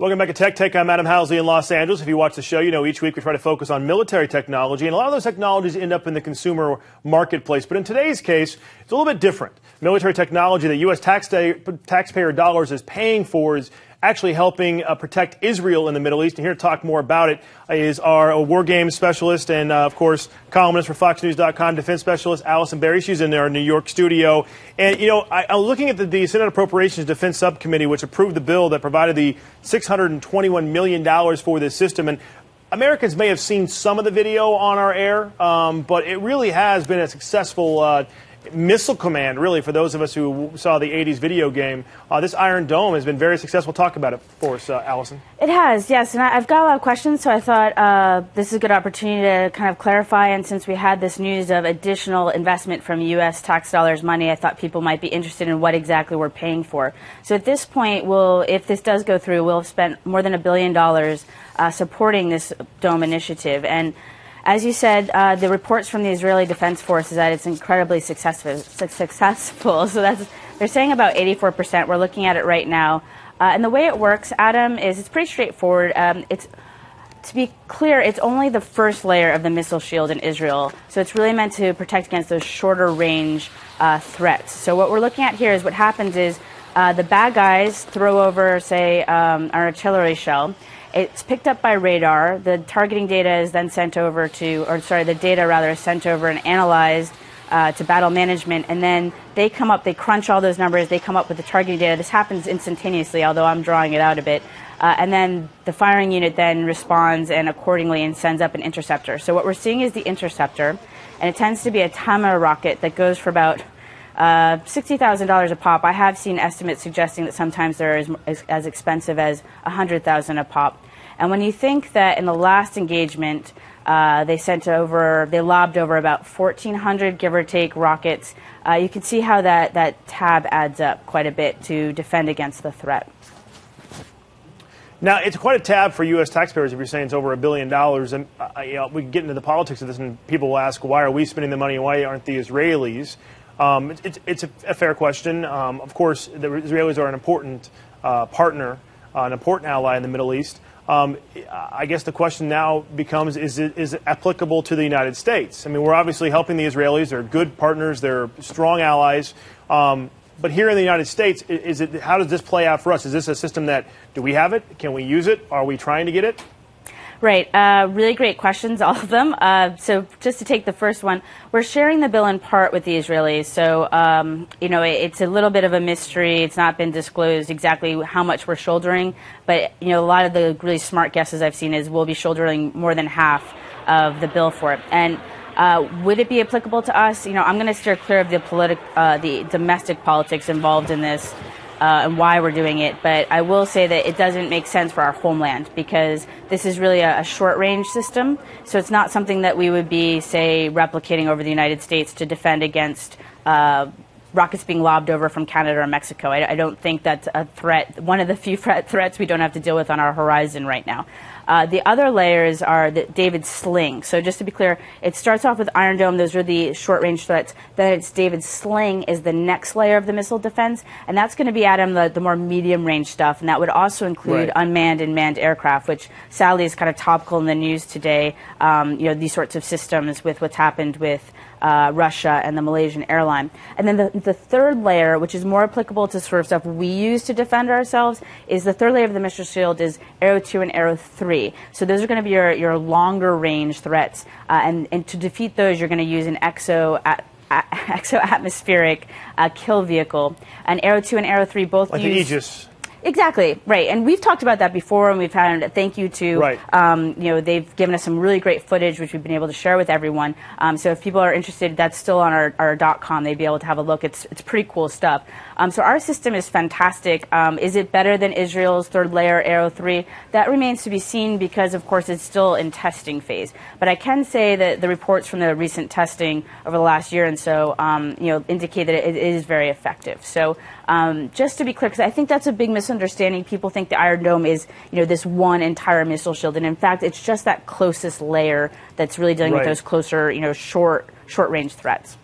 Welcome back to Tech Tech. I'm Adam Housley in Los Angeles. If you watch the show, you know each week we try to focus on military technology, and a lot of those technologies end up in the consumer marketplace. But in today's case, it's a little bit different. Military technology that U.S. taxpayer dollars is paying for is actually helping protect Israel in the Middle East. And here to talk more about it is our war games specialist and, of course, columnist for FoxNews.com, defense specialist Allison Barrie. She's in our New York studio. And, you know, I'm looking at the Senate Appropriations Defense Subcommittee, which approved the bill that provided the $621 million for this system. And Americans may have seen some of the video on our air, but it really has been a successful missile command, really, for those of us who saw the 80s video game. This Iron Dome has been very successful. Talk about it for us, Allison. It has, yes. And I've got a lot of questions, so I thought this is a good opportunity to kind of clarify. And since we had this news of additional investment from U.S. tax dollars money, I thought people might be interested in what exactly we're paying for. So at this point, if this does go through, we'll have spent more than $1 billion supporting this Dome initiative. And as you said, the reports from the Israeli Defense Force is that it's incredibly successful. So they're saying about 84%. We're looking at it right now. And the way it works, Adam, is it's pretty straightforward. To be clear, it's only the first layer of the missile shield in Israel. So it's really meant to protect against those shorter range threats. So what we're looking at here is what happens is the bad guys throw over, say, an artillery shell. It's picked up by radar. The targeting data is then sent over the data rather is sent over and analyzed to battle management. And then they crunch all those numbers, they come up with the targeting data. This happens instantaneously, although I'm drawing it out a bit. And then the firing unit then responds and accordingly and sends up an interceptor. So what we're seeing is the interceptor, and it tends to be a Tama rocket that goes for about $60,000 a pop. I have seen estimates suggesting that sometimes they're as expensive as $100,000 a pop. And when you think that in the last engagement, they lobbed over about 1,400, give or take, rockets, you can see how that tab adds up quite a bit to defend against the threat. Now, it's quite a tab for U.S. taxpayers if you're saying it's over $1 billion. And we can get into the politics of this, and people will ask, why are we spending the money and why aren't the Israelis? It's a fair question. Of course, the Israelis are an important partner, an important ally in the Middle East. I guess the question now becomes, is it applicable to the United States? I mean, we're obviously helping the Israelis. They're good partners. They're strong allies. But here in the United States, how does this play out for us? Is this a system do we have it? Can we use it? Are we trying to get it? Right. Really great questions, all of them. So just to take the first one, we're sharing the bill in part with the Israelis. So, it's a little bit of a mystery. It's not been disclosed exactly how much we're shouldering. But, a lot of the really smart guesses I've seen is we'll be shouldering more than half of the bill for it. And would it be applicable to us? I'm going to steer clear of the domestic politics involved in this. And why we're doing it, but I will say that it doesn't make sense for our homeland because this is really a short-range system, so it's not something that we would be, say, replicating over the United States to defend against rockets being lobbed over from Canada or Mexico. I don't think that's a threat, one of the few threats we don't have to deal with on our horizon right now. The other layers are the David's Sling. So just to be clear, it starts off with Iron Dome. Those are the short-range threats. Then it's David's Sling is the next layer of the missile defense, and that's going to be, Adam, the more medium-range stuff, and that would also include unmanned and manned aircraft, which sadly is kind of topical in the news today. These sorts of systems with what's happened with Russia and the Malaysian airline. And then the third layer, which is more applicable to sort of stuff we use to defend ourselves, is the third layer of the missile shield is Arrow 2 and Arrow 3. So those are going to be your longer range threats. And to defeat those, you're going to use an exo-atmospheric kill vehicle. And Arrow 2 and Arrow 3 both like use... the Aegis. Exactly, right. And we've talked about that before, and we've had a thank you to, they've given us some really great footage, which we've been able to share with everyone. So if people are interested, that's still on our .com. They'd be able to have a look. It's pretty cool stuff. So our system is fantastic. Is it better than Israel's third layer, Arrow 3? That remains to be seen because, of course, it's still in testing phase. But I can say that the reports from the recent testing over the last year and so, indicate that it is very effective. So just to be clear, because I think that's a big misunderstanding. People think the Iron Dome is, this one entire missile shield, and in fact, it's just that closest layer that's really dealing with those closer, short-range threats.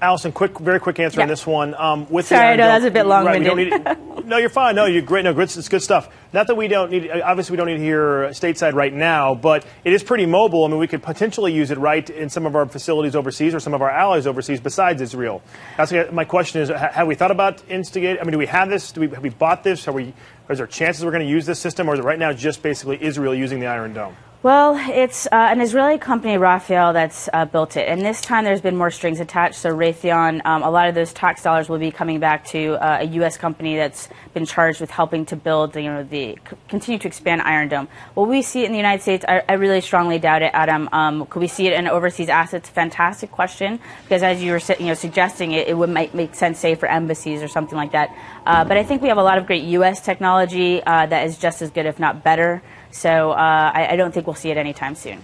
Allison, very quick answer on this one. Sorry, I know that's a bit long-winded. No, you're fine. No, you're great. No, it's good stuff. Not that we don't need, obviously we don't need to hear stateside right now, but it is pretty mobile. I mean, we could potentially use it right in some of our facilities overseas or some of our allies overseas besides Israel. That's my question is, have we thought about instigate? I mean, do we have this? Have we bought this? Is there chances we're going to use this system, or is it right now just basically Israel using the Iron Dome? Well, it's an Israeli company, Rafael, that's built it. And this time there's been more strings attached. So Raytheon, a lot of those tax dollars will be coming back to a U.S. company that's been charged with helping to build, continue to expand Iron Dome. Will we see it in the United States? I really strongly doubt it, Adam. Could we see it in overseas assets? Fantastic question. Because as you were suggesting, it would make sense, say, for embassies or something like that. But I think we have a lot of great U.S. technology that is just as good, if not better. So I don't think we'll see it anytime soon.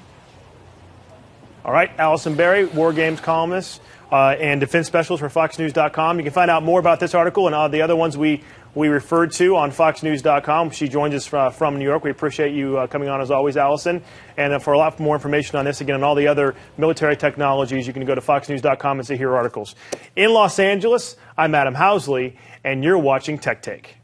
All right, Allison Barrie, War Games columnist and defense specialist for FoxNews.com. You can find out more about this article and all the other ones we referred to on FoxNews.com. She joins us from New York. We appreciate you coming on as always, Allison. And for a lot more information on this, again, and all the other military technologies, you can go to FoxNews.com and see her articles. In Los Angeles, I'm Adam Housley, and you're watching Tech Take.